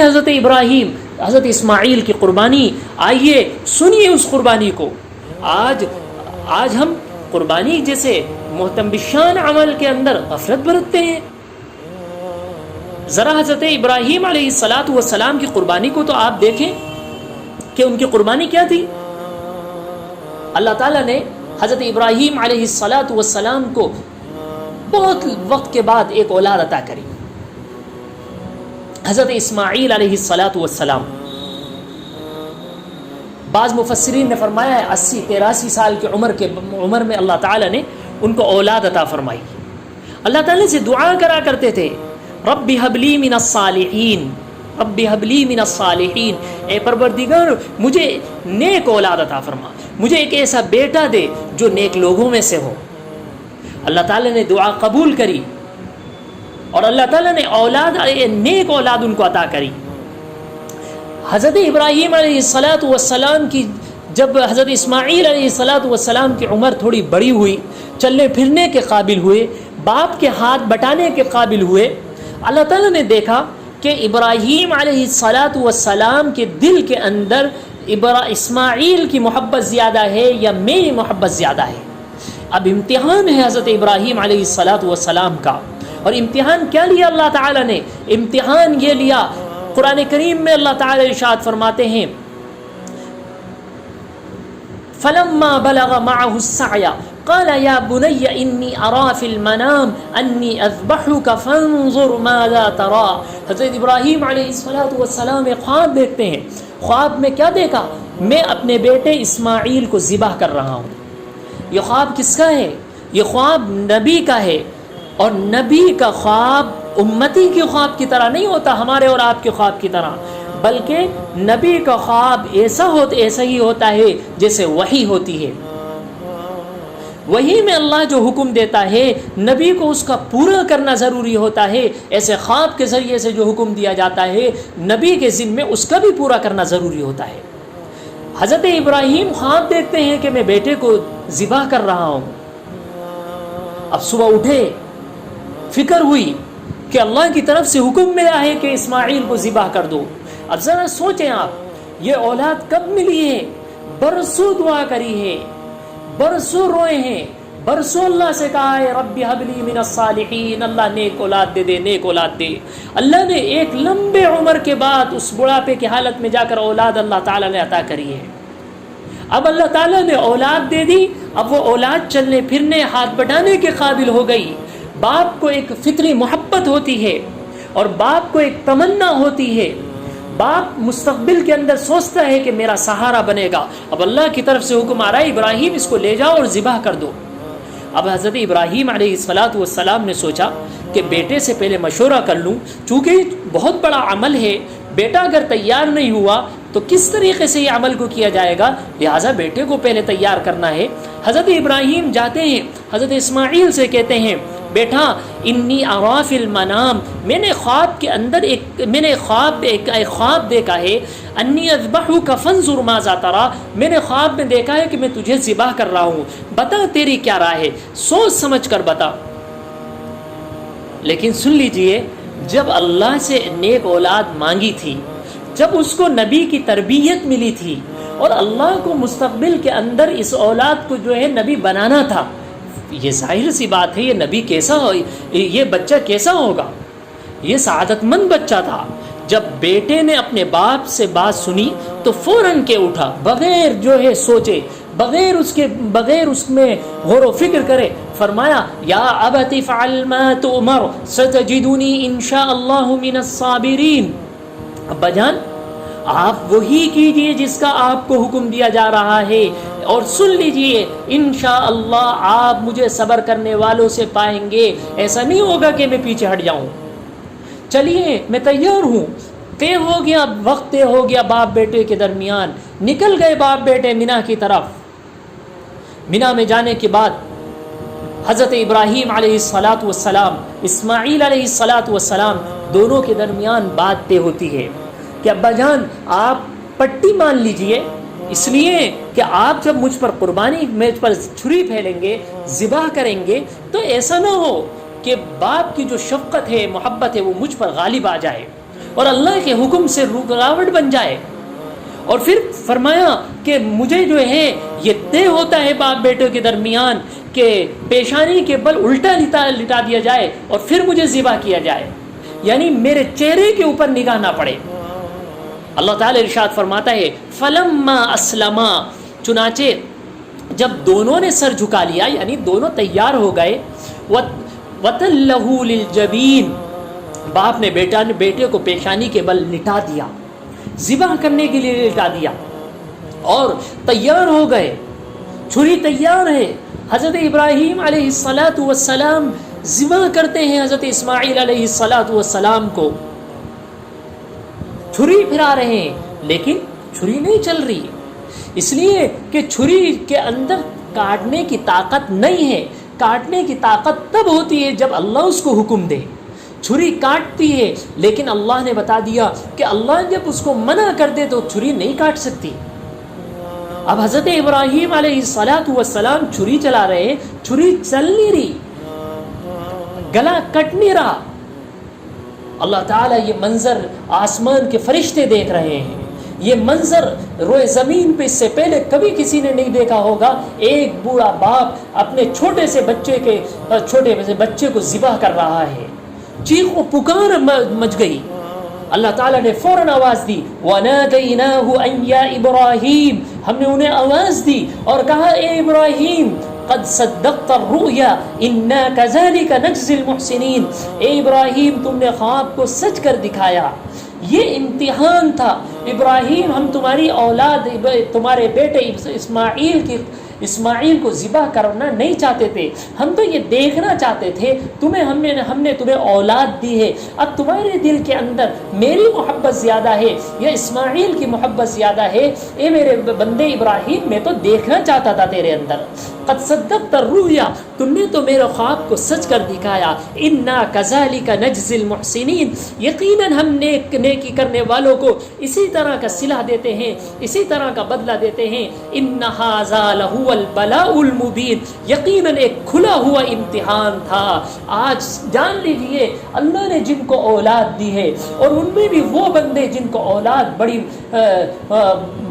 ہے حضرت ابراہیم حضرت اسماعیل کی قربانی. آئیے سنیے اس قربانی کو. آج ہم قربانی جیسے محتم بشان عمل کے اندر غفلت برتتے ہیں. ذرا حضرت ابراہیم علیہ السلام کی قربانی کو تو آپ دیکھیں کہ ان کی قربانی کیا تھی. اللہ تعالیٰ نے حضرت ابراہیم علیہ السلام کو بہت وقت کے بعد ایک اولاد عطا کری. حضرت اسماعیل علیہ السلام، بعض مفسرین نے فرمایا ہے 80-83 سال کی عمر میں اللہ تعالیٰ نے ان کو اولاد عطا فرمائی. اللہ تعالیٰ سے دعا کرا کرتے تھے رب هب لی من الصالحین، رب هب لی من الصالحین، اے پروردگار مجھے نیک اولاد عطا فرما، مجھے ایک ایسا بیٹا دے جو نیک لوگوں میں سے ہو. اللہ تعالیٰ نے دعا قبول کری اور اللہ تعالیٰ نے نیک اولاد ان کو عطا کری. حضرت ابراہیم علیہ السلام کی جب حضرت اسماعیل علیہ السلام کی عمر تھوڑی بڑی ہوئی، چلنے پھرنے کے قابل ہوئے، باپ کے ہاتھ بٹانے کے قابل ہوئے، اللہ تعالیٰ نے دیکھا کہ ابراہیم علیہ السلام کے دل کے اندر اسماعیل کی محبت زیادہ ہے یا میری محبت زیادہ ہے. اب امتحان ہے حضرت ابراہیم علیہ السلام کا. اور امتحان کیا لیا اللہ تعالیٰ نے؟ امتحان یہ لیا، قرآن کریم میں اللہ تعالیٰ ارشاد فرماتے ہیں فَلَمَّا بَلَغَ مَعَهُ السَّعْيَ قَالَ يَا بُنَيَّ إِنِّي أَرَى فِي الْمَنَامِ أَنِّي أَذْبَحُكَ فَانظُرْ مَاذَا تَرَى. حضرت ابراہیم علیہ السلام ایک خواب دیکھتے ہیں. خواب میں کیا دیکھا؟ میں اپنے بیٹے اسماعیل کو ذبح کر رہا ہوں. یہ خواب کس کا ہے؟ یہ خواب نبی کا ہے. اور نبی کا خواب امتی کے خواب کی طرح نہیں ہوتا، ہمارے اور آپ کے خواب کی طرح، بلکہ نبی کا خواب ایسا ہی ہوتا ہے جیسے وحی ہوتی ہے. وحی میں اللہ جو حکم دیتا ہے نبی کو اس کا پورا کرنا ضروری ہوتا ہے. ایسے خواب کے ذریعے سے جو حکم دیا جاتا ہے نبی کے ذمے اس کا بھی پورا کرنا ضروری ہوتا ہے. حضرت ابراہیم خواب دیکھتے ہیں کہ میں بیٹے کو ذبح کر رہا ہوں. اب صبح اٹھے، فکر ہوئی کہ اللہ کی طرف سے حکم ملا ہے کہ اسماعیل کو ذبح کر دو. اب ذرا سوچیں آپ، یہ اولاد کب ملی ہے؟ برسوں دعا کری ہے، برسوں روئے ہیں، برسوں اللہ سے کہا ہے رب ہب لی من الصالحین، اللہ نیک اولاد دے، نیک اولاد دے. اللہ نے ایک لمبے عمر کے بعد اس بڑھاپے کی حالت میں جا کر اولاد اللہ تعالیٰ نے عطا کری ہے. اب اللہ تعالیٰ نے اولاد دے دی. اب وہ اولاد چلنے پھرنے ہاتھ بٹانے کے قابل ہو گئی. باپ کو ایک فطری محبت ہوتی ہے اور باپ کو ایک تمنا ہوتی ہے. باپ مستقبل کے اندر سوچتا ہے کہ میرا سہارا بنے گا. اب اللہ کی طرف سے حکم آ رہا ہے ابراہیم اس کو لے جاؤ اور ذبح کر دو. اب حضرت ابراہیم علیہ السلام نے سوچا کہ بیٹے سے پہلے مشورہ کر لوں، چونکہ بہت بڑا عمل ہے، بیٹا اگر تیار نہیں ہوا تو کس طریقے سے یہ عمل کو کیا جائے گا، لہٰذا بیٹے کو پہلے تیار کرنا ہے. حضرت ابراہیم جاتے ہیں، حضرت اسماعیل سے کہتے ہیں بیٹا انی ارا فی المنام، میں نے خواب کے اندر ایک خواب دیکھا ہے، انی اذبحک فانظر ماذا تری، میں نے خواب میں دیکھا ہے کہ میں تجھے ذبح کر رہا ہوں، بتا تیری کیا رائے ہے، سوچ سمجھ کر بتا. لیکن سن لیجئے، جب اللہ سے نیک اولاد مانگی تھی، جب اس کو نبی کی تربیت ملی تھی اور اللہ کو مستقبل کے اندر اس اولاد کو جو ہے نبی بنانا تھا، یہ ظاہر سی بات ہے یہ نبی کیسا ہو، یہ بچہ کیسا ہوگا، یہ سعادت مند بچہ تھا. جب بیٹے نے اپنے باپ سے بات سنی تو فوراً کے اٹھا، بغیر جو ہے سوچے، بغیر اس میں غور و فکر کرے، فرمایا یا ابت فعل ما تؤمر ستجدنی انشاء اللہ من الصابرین. ابا جان آپ وہی کیجئے جس کا آپ کو حکم دیا جا رہا ہے، اور سن لیجئے انشاءاللہ آپ مجھے صبر کرنے والوں سے پائیں گے. ایسا نہیں ہوگا کہ میں پیچھے ہٹ جاؤں. چلیے میں تیار ہوں. طے ہو گیا، وقت طے ہو گیا باپ بیٹے کے درمیان. نکل گئے باپ بیٹے مینا کی طرف. مینا میں جانے کے بعد حضرت ابراہیم علیہ السلام، اسماعیل علیہ السلام دونوں کے درمیان بات طے ہوتی ہے کہ ابا جان آپ پٹی مان لیجئے، اس لیے کہ آپ جب مجھ پر مجھ پر چھری پھیلیں گے، ذبح کریں گے، تو ایسا نہ ہو کہ باپ کی جو شفقت ہے، محبت ہے، وہ مجھ پر غالب آ جائے. اور اللہ کے حکم سے رکاوٹ بن جائے. اور پھر فرمایا کہ مجھے جو ہے یہ طے ہوتا ہے باپ بیٹے کے درمیان کہ پیشانی کے بل الٹا لٹا دیا جائے اور پھر مجھے ذبح کیا جائے، یعنی میرے چہرے کے اوپر نگاہ نہ پڑے. اللہ تعالی ارشاد فرماتا ہے فلما اسلما، چنانچہ جب دونوں نے سر جھکا لیا، یعنی دونوں تیار ہو گئے، وَتَلَّهُ لِلْجَبِينِ، باپ نے بیٹے کو پیشانی کے بل لٹا دیا، ذبح کرنے کے لیے لٹا دیا اور تیار ہو گئے، چھری تیار ہے. حضرت ابراہیم علیہ السلام ذبح کرتے ہیں حضرت اسماعیل علیہ السلام کو، چھری پھرا رہے ہیں لیکن چھری نہیں چل رہی، اس لیے کہ چھری کے اندر کاٹنے کی طاقت نہیں ہے. کاٹنے کی طاقت تب ہوتی ہے جب اللہ اس کو حکم دے. چھری کاٹتی ہے لیکن اللہ نے بتا دیا کہ اللہ جب اس کو منع کر دے تو چھری نہیں کاٹ سکتی. اب حضرت ابراہیم علیہ السلام چھری چلا رہے ہیں، چھری چل نہیں رہی، گلا کٹ نہیں رہا. اللہ تعالیٰ یہ منظر آسمان کے فرشتے دیکھ رہے ہیں، یہ منظر روئے زمین پہ اس سے پہلے کبھی کسی نے نہیں دیکھا ہوگا. ایک بوڑھا باپ اپنے چھوٹے سے بچے کو ذبح کر رہا ہے، چیخ و پکار مچ گئی. اللہ تعالیٰ نے فوراً آواز دی، وَنَادَيْنَاهُ أَن يَا إِبْرَاهِيمُ، ہم نے انہیں آواز دی اور کہا اے ابراہیم قد صدقت الرؤیا انا كذلك نجزي المحسنین، اے ابراہیم تم نے خواب کو سچ کر دکھایا، یہ امتحان تھا. ابراہیم ہم تمہاری اولاد، تمہارے بیٹے اسماعیل کو ذبح کرنا نہیں چاہتے تھے، ہم تو یہ دیکھنا چاہتے تھے ہم نے تمہیں اولاد دی ہے، اب تمہارے دل کے اندر میری محبت زیادہ ہے یا اسماعیل کی محبت زیادہ ہے؟ اے میرے بندے ابراہیم میں تو دیکھنا چاہتا تھا تیرے اندر. قد صدقت الرؤیا، تم نے تو میرے خواب کو سچ کر دکھایا. انا كذلك نجزي المحسنین، یقیناً ہم نیکی کرنے والوں کو اسی طرح کا صلہ دیتے ہیں، اسی طرح کا بدلہ دیتے ہیں. ان ھذا لہو البلاء المبین، یقیناً ایک کھلا ہوا امتحان تھا. آج جان لیجئے اللہ نے جن کو اولاد دی ہے، اور ان میں بھی وہ بندے جن کو اولاد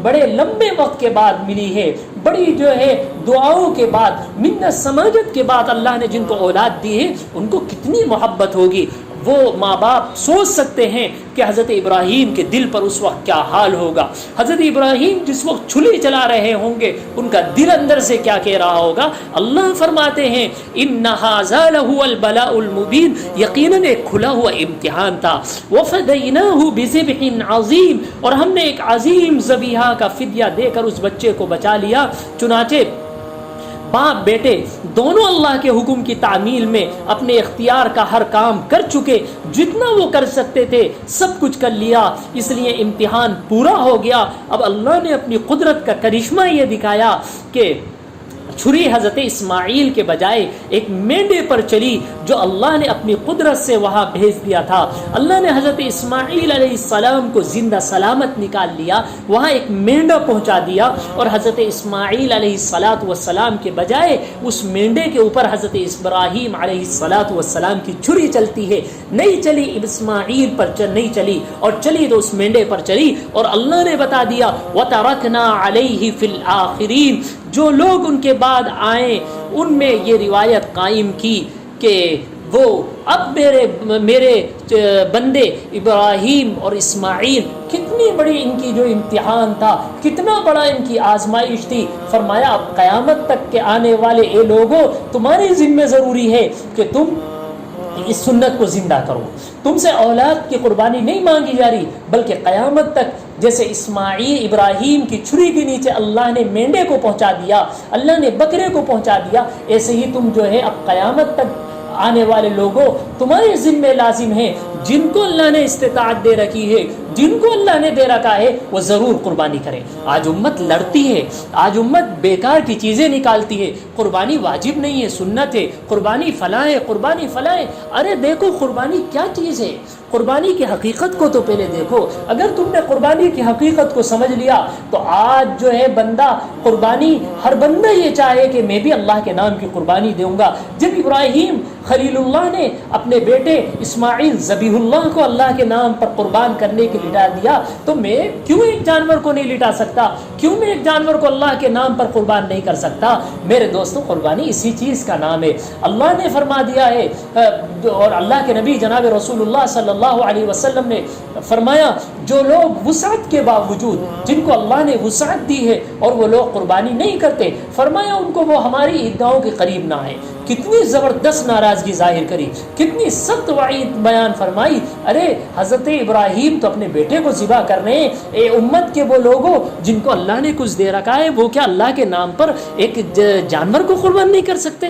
بڑے لمبے وقت کے بعد ملی ہے، بڑی جو ہے دعاؤں کے بعد، منت سماجت کے بعد اللہ نے جن کو اولاد دی ہے، ان کو کتنی محبت ہوگی. وہ ماں باپ سوچ سکتے ہیں کہ حضرت ابراہیم کے دل پر اس وقت کیا حال ہوگا. حضرت ابراہیم جس وقت چھری چلا رہے ہوں گے ان کا دل اندر سے کیا کہہ رہا ہوگا. اللہ فرماتے ہیں ان ھذا لہو البلاء المبین، یقیناً ایک کھلا ہوا امتحان تھا. وفدیناہ بذبح عظیم، اور ہم نے ایک عظیم ذبیحہ کا فدیہ دے کر اس بچے کو بچا لیا. چنانچہ باپ بیٹے دونوں اللہ کے حکم کی تعمیل میں اپنے اختیار کا ہر کام کر چکے، جتنا وہ کر سکتے تھے سب کچھ کر لیا، اس لیے امتحان پورا ہو گیا. اب اللہ نے اپنی قدرت کا کرشمہ یہ دکھایا کہ چھری حضرت اسماعیل کے بجائے ایک مینڈے پر چلی جو اللہ نے اپنی قدرت سے وہاں بھیج دیا تھا. اللہ نے حضرت اسماعیل علیہ السلام کو زندہ سلامت نکال لیا، وہاں ایک مینڈا پہنچا دیا، اور حضرت اسماعیل علیہ السلام کے بجائے اس مینڈے کے اوپر حضرت ابراہیم علیہ السلام کی چھری چلتی ہے. نہیں چلی اسماعیل پر نہیں چلی، اور چلی تو اس مینڈے پر چلی. اور اللہ نے بتا دیا وَتَرَكْنَا عَلَيْهِ فِي الْآخِرِينَ، جو لوگ ان کے بعد آئیں ان میں یہ روایت قائم کی کہ وہ اب میرے بندے ابراہیم اور اسماعیل، کتنی بڑی ان کی جو امتحان تھا، کتنا بڑا ان کی آزمائش تھی. فرمایا اب قیامت تک کے آنے والے اے لوگوں، تمہارے ذمہ ضروری ہے کہ تم اس سنت کو زندہ کرو. تم سے اولاد کی قربانی نہیں مانگی جا رہی، بلکہ قیامت تک جیسے ابراہیم کی چھری کے نیچے اللہ نے مینڈے کو پہنچا دیا، اللہ نے بکرے کو پہنچا دیا، ایسے ہی تم جو ہے اب قیامت تک آنے والے لوگوں تمہارے ذمہ لازم ہے. جن کو اللہ نے استطاعت دے رکھی ہے، جن کو اللہ نے دے رکھا ہے، وہ ضرور قربانی کریں. آج امت لڑتی ہے، آج امت بیکار کی چیزیں نکالتی ہے. قربانی واجب نہیں ہے، سنت ہے. قربانی فلاں ہے، قربانی فلاں ہے. ارے دیکھو قربانی کیا چیز ہے، قربانی کی حقیقت کو تو پہلے دیکھو. اگر تم نے قربانی کی حقیقت کو سمجھ لیا تو آج جو ہے بندہ قربانی، ہر بندہ یہ چاہے کہ میں بھی اللہ کے نام کی قربانی دوں گا. جب ابراہیم خلیل اللہ نے اپنے اپنے بیٹے اسماعیل ذبیح اللہ کو اللہ کے نام پر قربان کرنے کے لٹا دیا، تو میں کیوں ایک جانور کو نہیں لٹا سکتا؟ کیوں میں ایک جانور کو اللہ کے نام پر قربان نہیں کر سکتا؟ میرے دوستوں، قربانی اسی چیز کا نام ہے۔ اللہ نے فرما دیا ہے، اور اللہ کے نبی جناب رسول اللہ صلی اللہ علیہ وسلم نے فرمایا، جو لوگ وسعت کے باوجود، جن کو اللہ نے وسعت دی ہے اور وہ لوگ قربانی نہیں کرتے، فرمایا ان کو وہ ہماری عیدگاہوں کے قریب نہ آئے۔ کتنی زبردست ناراضگی ظاہر کری، کتنی سخت وعید بیان فرمائی۔ ارے حضرت ابراہیم تو اپنے بیٹے کو ذبح کر رہے ہیں، اے امت کے وہ لوگوں جن کو اللہ نے کچھ دے رکھا ہے، وہ کیا اللہ کے نام پر ایک جانور کو قربان نہیں کر سکتے؟